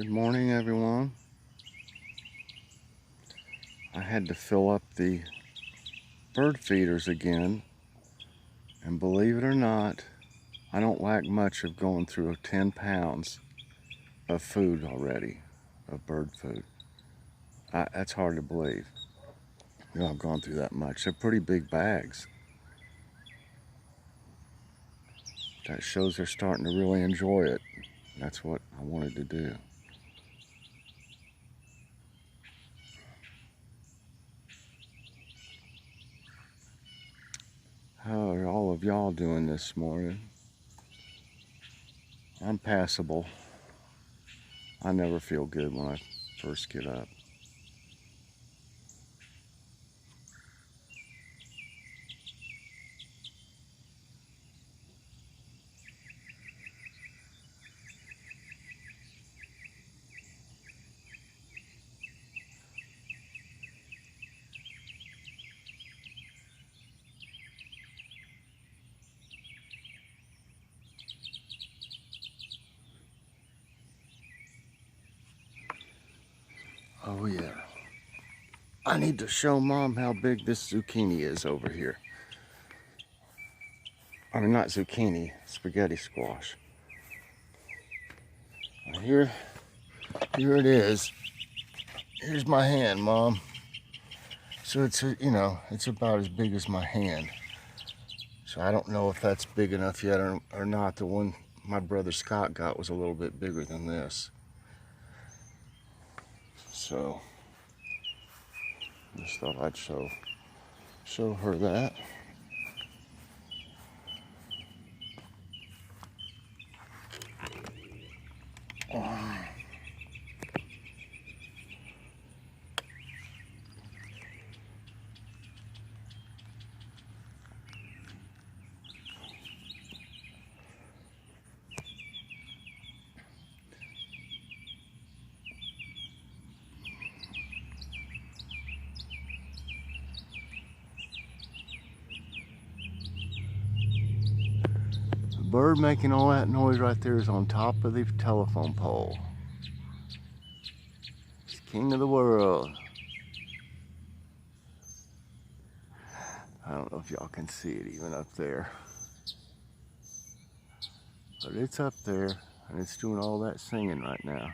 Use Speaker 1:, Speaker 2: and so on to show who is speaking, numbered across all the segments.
Speaker 1: Good morning, everyone. I had to fill up the bird feeders again, and believe it or not, I don't lack much of going through 10 pounds of food already, of bird food. That's hard to believe. I've gone through that much. They're pretty big bags. That shows they're starting to really enjoy it. That's what I wanted to do. How are all of y'all doing this morning? I'm passable. I never feel good when I first get up. Oh yeah. I need to show Mom how big this zucchini is over here. I mean, not zucchini, spaghetti squash. Here it is. Here's my hand, Mom. So it's about as big as my hand. So I don't know if that's big enough yet or not. The one my brother Scott got was a little bit bigger than this. So just thought I'd show her that. The bird making all that noise right there is on top of the telephone pole. He's king of the world. I don't know if y'all can see it even up there. But it's up there and it's doing all that singing right now.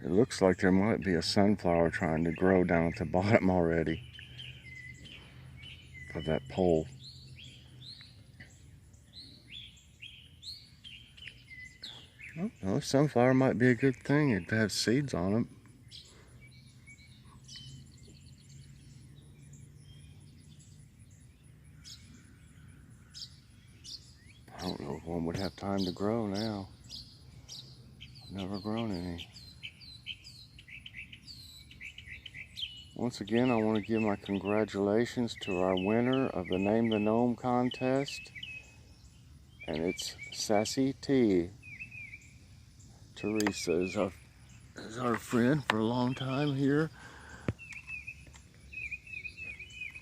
Speaker 1: It looks like there might be a sunflower trying to grow down at the bottom already of that pole. Oh, well, sunflower might be a good thing. It'd have seeds on them. I don't know if one would have time to grow now. I've never grown any. Once again, I want to give my congratulations to our winner of the Name the Gnome contest. And it's Sassy T. Teresa is our friend for a long time here.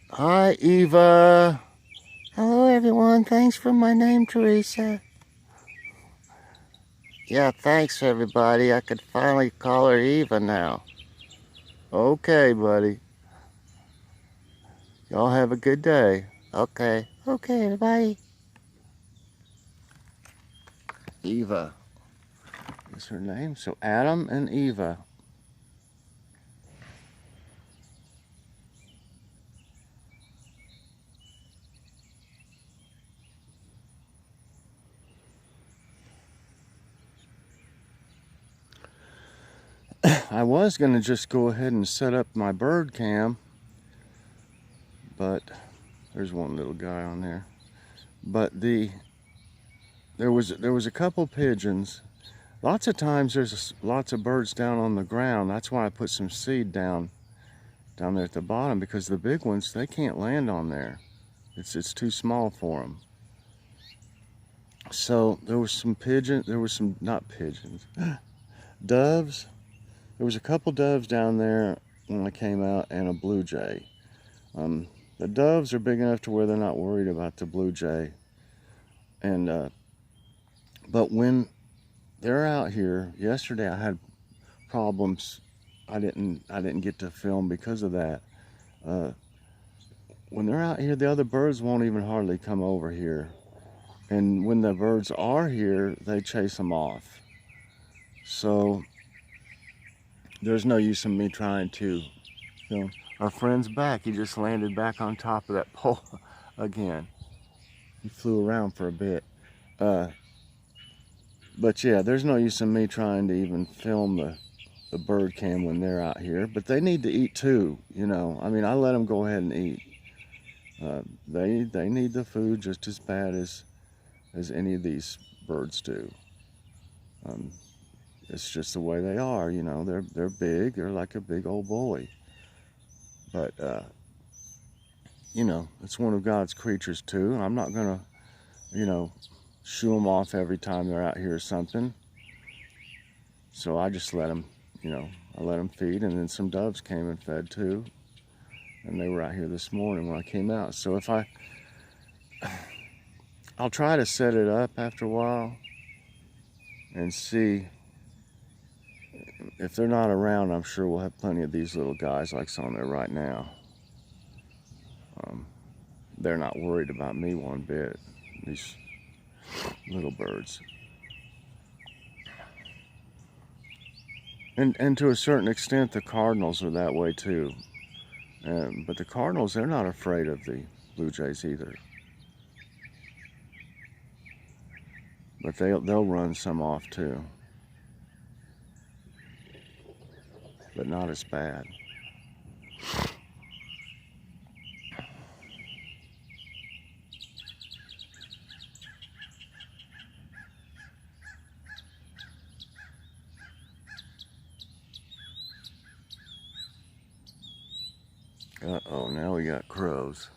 Speaker 1: Hi, Eva. Hello, everyone. Thanks for my name, Teresa. Yeah, thanks, everybody. I could finally call her Eva now. Okay, buddy. Y'all have a good day. Okay. Okay, everybody. Eva is her name. So Adam and Eva. I was going to just go ahead and set up my bird cam, but there's one little guy on there. But there was a couple pigeons. Lots of times there's lots of birds down on the ground. That's why I put some seed down there at the bottom, because the big ones, they can't land on there. It's too small for them. So there was some not pigeons, doves. There was a couple doves down there when I came out, and a blue jay. The doves are big enough to where they're not worried about the blue jay. And but when they're out here, yesterday I had problems. I didn't get to film because of that. When they're out here, the other birds won't even hardly come over here. And when the birds are here, they chase them off. So there's no use in me trying to film. Our friend's back. He just landed back on top of that pole again. He flew around for a bit. But yeah, there's no use in me trying to even film the bird cam when they're out here. But they need to eat too, you know. I mean, I let them go ahead and eat. They need the food just as bad as any of these birds do. It's just the way they are, you know. They're big. They're like a big old bully. But you know, it's one of God's creatures too. I'm not gonna, you know, shoo them off every time they're out here or something. So I just let them, you know, I let them feed, and then some doves came and fed too. And they were out here this morning when I came out. So if I'll try to set it up after a while and see. If they're not around, I'm sure we'll have plenty of these little guys like's on there right now. They're not worried about me one bit, these little birds. And to a certain extent, the cardinals are that way too. But the cardinals, they're not afraid of the blue jays either. But they'll run some off too. But not as bad. Uh-oh, now we got crows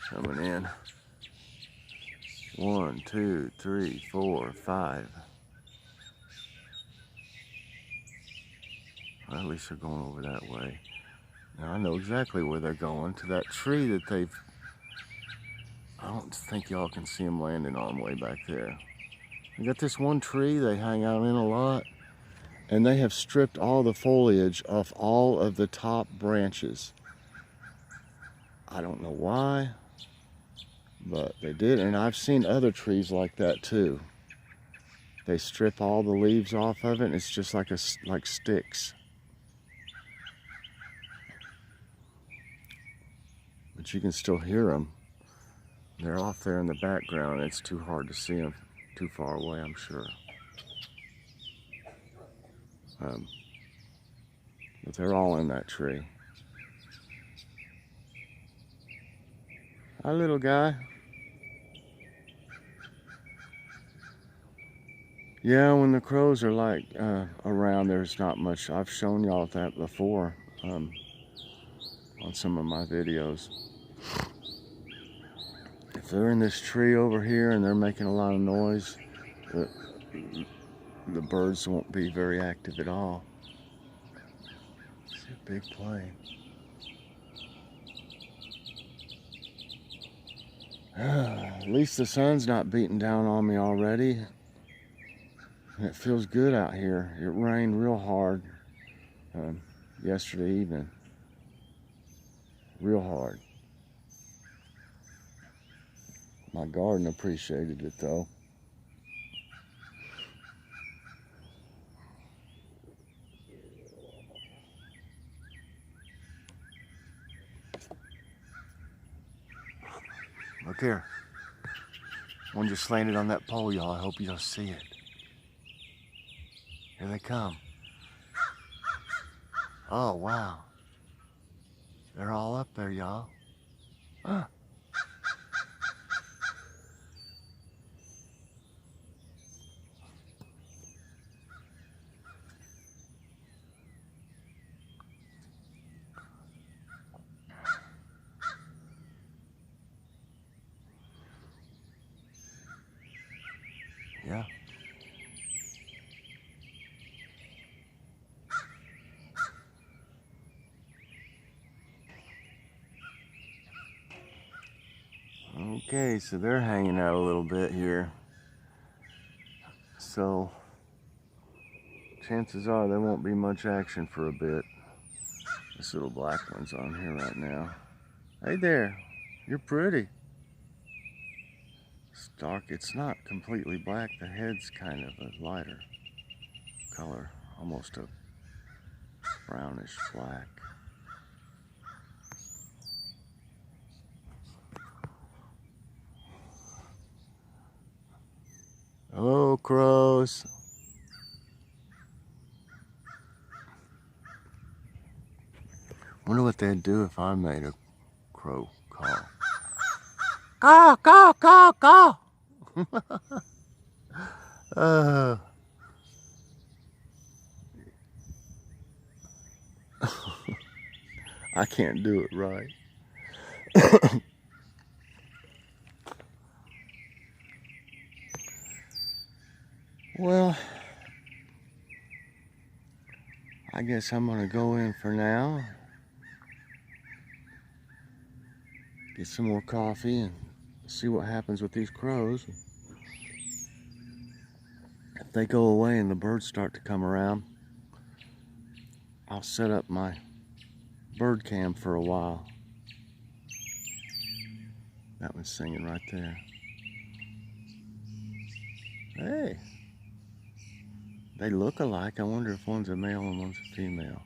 Speaker 1: coming in. 1, 2, 3, 4, 5. Well, at least they're going over that way. Now I know exactly where they're going, to that tree that I don't think y'all can see them landing on way back there. They got this one tree they hang out in a lot, and they have stripped all the foliage off all of the top branches. I don't know why, but they did, and I've seen other trees like that too. They strip all the leaves off of it, and it's just like sticks. But you can still hear them. They're off there in the background. It's too hard to see them too far away, I'm sure. But they're all in that tree. Hi, little guy. Yeah, when the crows are like around, there's not much. I've shown y'all that before on some of my videos. If they're in this tree over here and they're making a lot of noise, the birds won't be very active at all. It's a big plane. At least the sun's not beating down on me already. And it feels good out here. It rained real hard yesterday evening. Real hard. My garden appreciated it though. Look here. One just landed on that pole, y'all. I hope you don't see it. Here they come. Oh, wow. They're all up there, y'all. Huh. Yeah. Okay, so they're hanging out a little bit here. So chances are there won't be much action for a bit. This little black one's on here right now. Hey there, you're pretty. It's dark, it's not completely black. The head's kind of a lighter color, almost a brownish black. Hello, crows. Wonder what they'd do if I made a crow call. Caw, caw, caw, caw. I can't do it right. Well, I guess I'm gonna go in for now. Get some more coffee and see what happens with these crows. If they go away and the birds start to come around, I'll set up my bird cam for a while. That one's singing right there. Hey, they look alike. I wonder if one's a male and one's a female.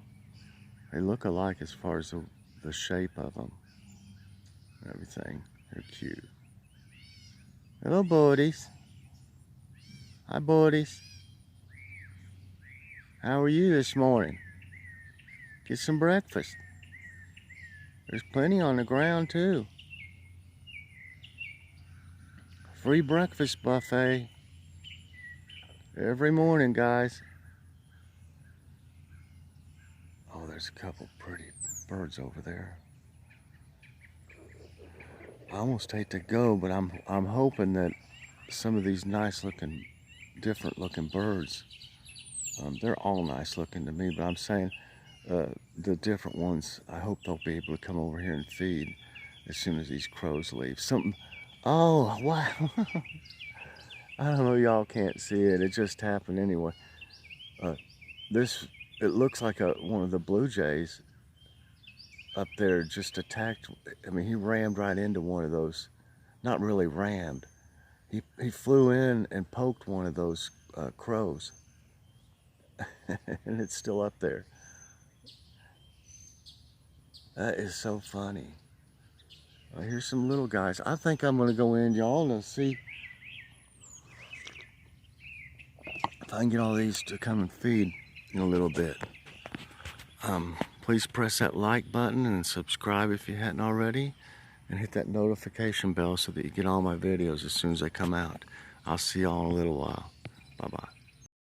Speaker 1: They look alike as far as the shape of them. Everything. They're cute. Hello, buddies. Hi, buddies. How are you this morning? Get some breakfast. There's plenty on the ground, too. Free breakfast buffet. Every morning, guys. Oh, there's a couple pretty birds over there. I almost hate to go, but I'm hoping that some of these nice looking, different looking birds, they're all nice looking to me, but I'm saying the different ones, I hope they'll be able to come over here and feed as soon as these crows leave. Oh, wow. I don't know, y'all can't see it. It just happened anyway. It looks like one of the blue jays up there just attacked. I mean, he rammed right into one of those. Not really rammed. He flew in and poked one of those crows. And it's still up there. That is so funny. Here's some little guys. I think I'm going to go in, y'all, and see if I can get all these to come and feed in a little bit. Please press that like button and subscribe if you hadn't already, and hit that notification bell so that you get all my videos as soon as they come out. I'll see y'all in a little while. Bye-bye.